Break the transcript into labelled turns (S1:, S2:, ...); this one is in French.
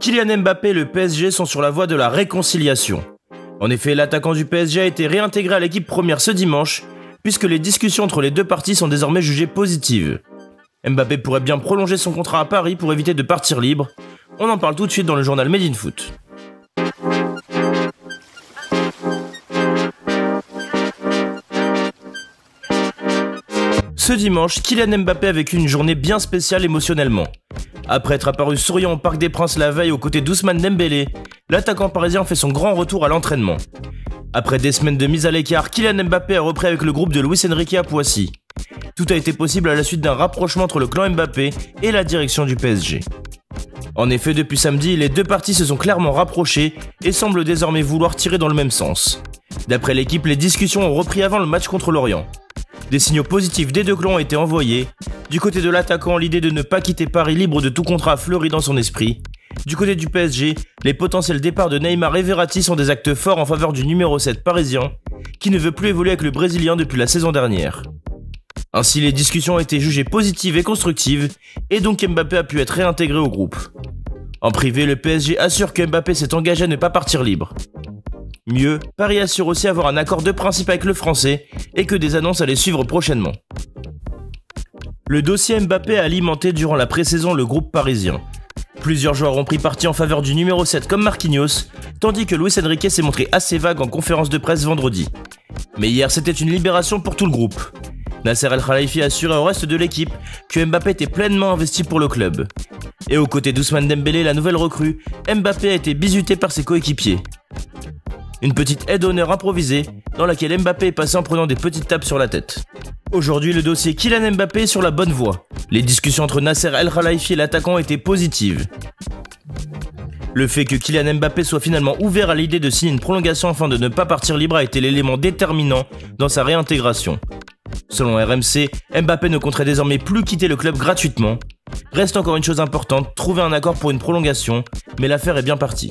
S1: Kylian Mbappé et le PSG sont sur la voie de la réconciliation. En effet, l'attaquant du PSG a été réintégré à l'équipe première ce dimanche, puisque les discussions entre les deux parties sont désormais jugées positives. Mbappé pourrait bien prolonger son contrat à Paris pour éviter de partir libre. On en parle tout de suite dans le journal Made in Foot. Ce dimanche, Kylian Mbappé a vécu une journée bien spéciale émotionnellement. Après être apparu souriant au Parc des Princes la veille aux côtés d'Ousmane Dembélé, l'attaquant parisien fait son grand retour à l'entraînement. Après des semaines de mise à l'écart, Kylian Mbappé a repris avec le groupe de Luis Enrique à Poissy. Tout a été possible à la suite d'un rapprochement entre le clan Mbappé et la direction du PSG. En effet, depuis samedi, les deux parties se sont clairement rapprochées et semblent désormais vouloir tirer dans le même sens. D'après l'équipe, les discussions ont repris avant le match contre Lorient. Des signaux positifs des deux clans ont été envoyés. Du côté de l'attaquant, l'idée de ne pas quitter Paris libre de tout contrat a fleuri dans son esprit. Du côté du PSG, les potentiels départs de Neymar et Verratti sont des actes forts en faveur du numéro 7 parisien, qui ne veut plus évoluer avec le Brésilien depuis la saison dernière. Ainsi, les discussions ont été jugées positives et constructives, et donc Mbappé a pu être réintégré au groupe. En privé, le PSG assure que Mbappé s'est engagé à ne pas partir libre. Mieux, Paris assure aussi avoir un accord de principe avec le Français et que des annonces allaient suivre prochainement. Le dossier Mbappé a alimenté durant la pré-saison le groupe parisien. Plusieurs joueurs ont pris parti en faveur du numéro 7 comme Marquinhos, tandis que Luis Enrique s'est montré assez vague en conférence de presse vendredi. Mais hier, c'était une libération pour tout le groupe. Nasser El Khelaifi a assuré au reste de l'équipe que Mbappé était pleinement investi pour le club. Et aux côtés d'Ousmane Dembélé, la nouvelle recrue, Mbappé a été bizuté par ses coéquipiers. Une petite aide d'honneur improvisée, dans laquelle Mbappé est passé en prenant des petites tapes sur la tête. Aujourd'hui, le dossier Kylian Mbappé est sur la bonne voie. Les discussions entre Nasser El Khelaifi et l'attaquant étaient positives. Le fait que Kylian Mbappé soit finalement ouvert à l'idée de signer une prolongation afin de ne pas partir libre a été l'élément déterminant dans sa réintégration. Selon RMC, Mbappé ne compterait désormais plus quitter le club gratuitement. Reste encore une chose importante, trouver un accord pour une prolongation, mais l'affaire est bien partie.